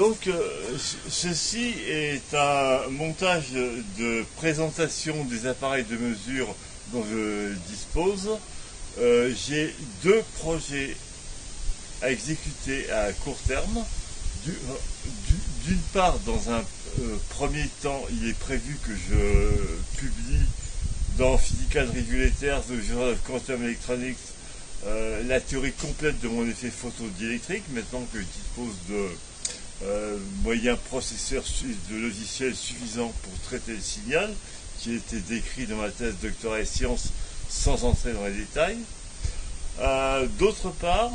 Donc, ceci est un montage de présentation des appareils de mesure dont je dispose. J'ai deux projets à exécuter à court terme. D'une part, dans un premier temps, il est prévu que je publie dans Physical Regulators, the Journal of Quantum Electronics, la théorie complète de mon effet photodiélectrique, maintenant que je dispose de moyens processeurs de logiciels suffisants pour traiter le signal, qui a été décrit dans ma thèse doctorat et sciences sans entrer dans les détails. D'autre part,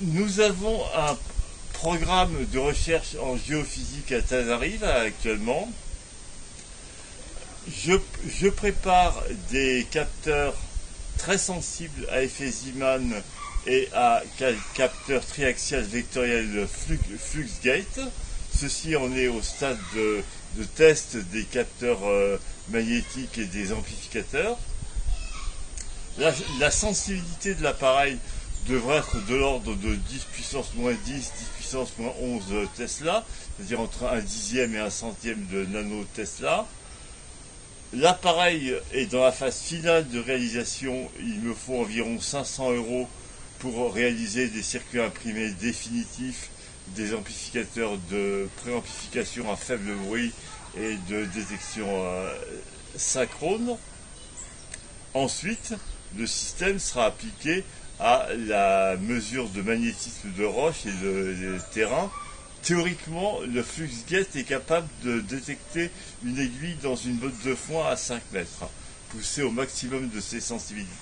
nous avons un programme de recherche en géophysique à Tenerife actuellement. Je prépare des capteurs très sensibles à effet Zeeman et à capteurs triaxial vectoriel Fluxgate. Ceci en est au stade de test des capteurs magnétiques et des amplificateurs. La sensibilité de l'appareil devrait être de l'ordre de 10 puissance moins 10, 10 puissance moins 11 Tesla, c'est-à-dire entre un dixième et un centième de nano Tesla. L'appareil est dans la phase finale de réalisation. Il me faut environ 500 € pour réaliser des circuits imprimés définitifs, des amplificateurs de préamplification à faible bruit et de détection synchrone. Ensuite, le système sera appliqué à la mesure de magnétisme de roche et de terrain. Théoriquement, le Fluxgate est capable de détecter une aiguille dans une botte de foin à 5 mètres, poussée au maximum de ses sensibilités.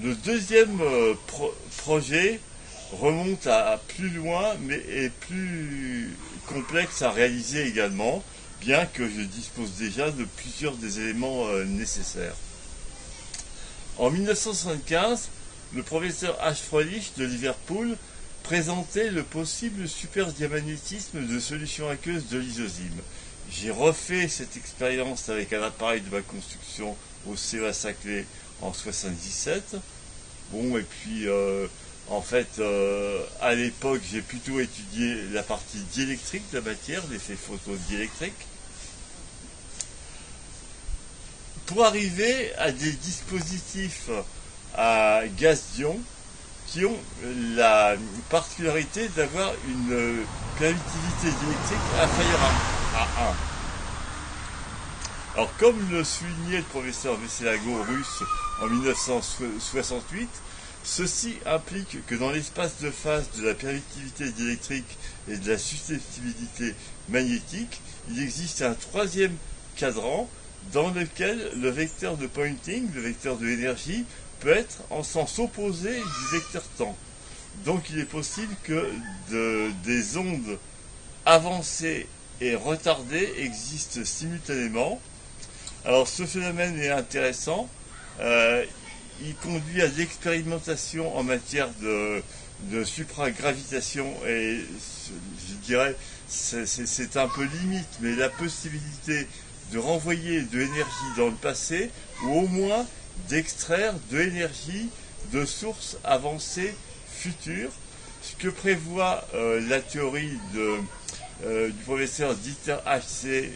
Le deuxième projet remonte à plus loin, mais est plus complexe à réaliser également, bien que je dispose déjà de plusieurs des éléments nécessaires. En 1975, le professeur H. Froelich de Liverpool présentait le possible superdiamagnétisme de solutions aqueuses de l'isozyme. J'ai refait cette expérience avec un appareil de ma construction au CEA Saclay en 1977. Bon, et puis en fait, à l'époque, j'ai plutôt étudié la partie diélectrique de la matière, l'effet photodiélectrique, pour arriver à des dispositifs à gaz-ion qui ont la particularité d'avoir une permittivité diélectrique inférieure à 1. Alors, comme le soulignait le professeur Veselago russe en 1968, ceci implique que dans l'espace de phase de la permittivité diélectrique et de la susceptibilité magnétique, il existe un troisième cadran dans lequel le vecteur de Poynting, le vecteur de l'énergie, peut être en sens opposé du vecteur temps. Donc il est possible que des ondes avancées et retardées existent simultanément. Alors ce phénomène est intéressant. Il conduit à l'expérimentation en matière de supragravitation et je dirais c'est un peu limite, mais la possibilité de renvoyer de l'énergie dans le passé ou au moins d'extraire de l'énergie de sources avancées futures, ce que prévoit la théorie du professeur Dieter H.C.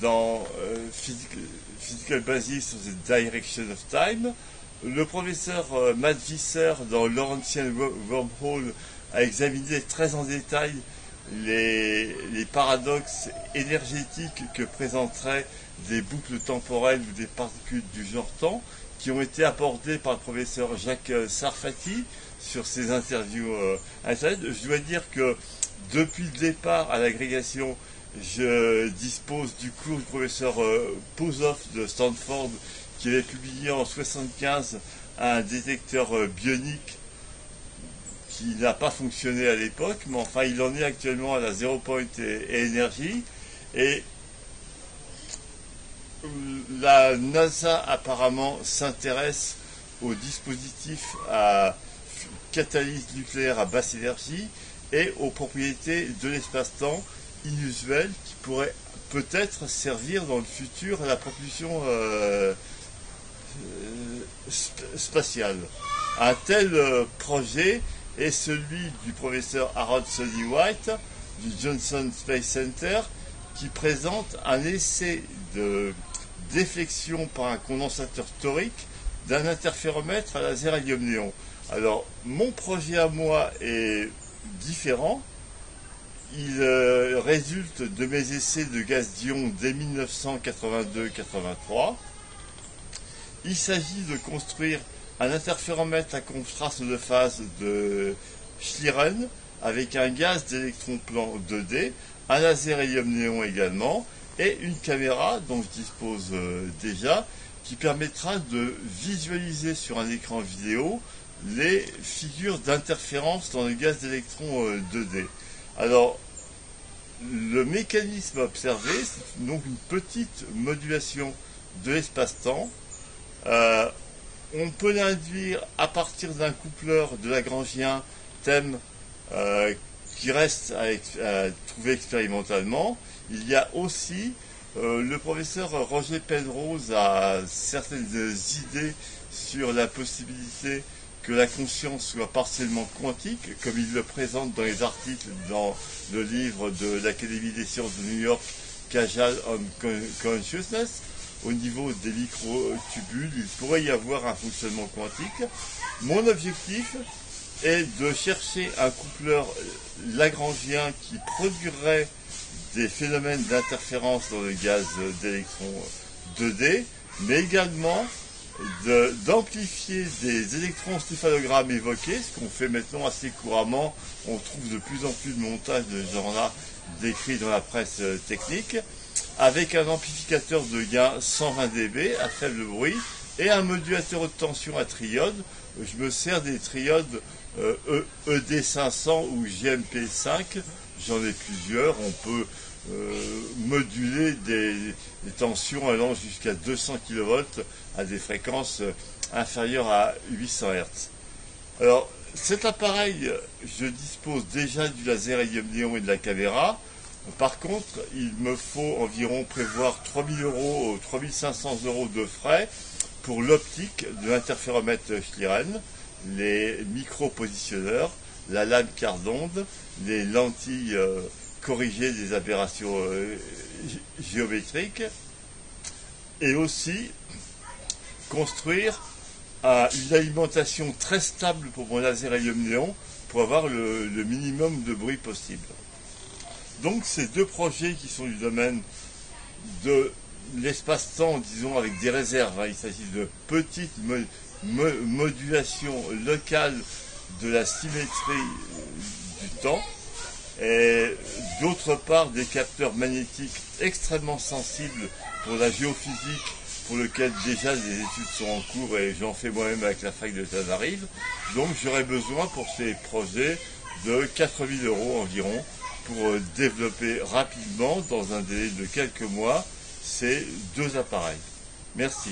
Dans Physical Basis of the Direction of Time. Le professeur Matt Visser dans Lorentzian Wormhole a examiné très en détail les paradoxes énergétiques que présenteraient des boucles temporelles ou des particules du genre temps, qui ont été abordés par le professeur Jacques Sarfati sur ses interviews internet. Je dois dire que depuis le départ à l'agrégation, je dispose du cours du professeur Pozoff de Stanford, qui avait publié en 1975 un détecteur bionique qui n'a pas fonctionné à l'époque, mais enfin il en est actuellement à la Zero Point Energy. Et la NASA apparemment s'intéresse aux dispositifs à catalyse nucléaire à basse énergie et aux propriétés de l'espace-temps inusuelles qui pourraient peut-être servir dans le futur à la propulsion spatiale. Un tel projet est celui du professeur Harold White du Johnson Space Center, qui présente un essai de déflexion par un condensateur torique d'un interféromètre à laser hélium-néon. Alors, mon projet à moi est différent. Il résulte de mes essais de gaz d'ion dès 1982-83. Il s'agit de construire un interféromètre à contraste de phase de Schlieren avec un gaz d'électron plan 2D, un laser hélium-néon également, et une caméra dont je dispose déjà, qui permettra de visualiser sur un écran vidéo les figures d'interférence dans le gaz d'électron 2D. Alors, le mécanisme observé, c'est donc une petite modulation de l'espace-temps. On peut l'induire à partir d'un coupleur de Lagrangien TEM qui reste à trouver expérimentalement. Il y a aussi le professeur Roger Penrose a certaines idées sur la possibilité que la conscience soit partiellement quantique, comme il le présente dans les articles dans le livre de l'Académie des sciences de New York, Causal Consciousness. Au niveau des microtubules, il pourrait y avoir un fonctionnement quantique. Mon objectif est de chercher un coupleur lagrangien qui produirait des phénomènes d'interférence dans le gaz d'électrons 2D, mais également d'amplifier des électroencéphalogrammes évoqués, ce qu'on fait maintenant assez couramment. On trouve de plus en plus de montages de ce genre-là décrits dans la presse technique, avec un amplificateur de gain 120 dB à faible bruit et un modulateur de tension à triode. Je me sers des triodes ED500 ou GMP5, j'en ai plusieurs. On peut moduler des tensions allant jusqu'à 200 kV à des fréquences inférieures à 800 Hz. Alors, cet appareil, je dispose déjà du laser hélium-néon et de la caméra. Par contre, il me faut environ prévoir 3 000 €, 3 500 € de frais pour l'optique de l'interféromètre Schlieren, les micro-positionneurs, la lame quart d'onde, les lentilles corrigées des aberrations géométriques, et aussi construire une alimentation très stable pour mon laser hélium-néon pour avoir le minimum de bruit possible. Donc ces deux projets qui sont du domaine de l'espace-temps, disons avec des réserves, il s'agit de petites modulations locales de la symétrie du temps, et d'autre part des capteurs magnétiques extrêmement sensibles pour la géophysique, pour lequel déjà des études sont en cours et j'en fais moi-même avec la fac de Tanarive. Donc j'aurais besoin pour ces projets de 4 000 € environ pour développer rapidement, dans un délai de quelques mois, ces deux appareils. Merci.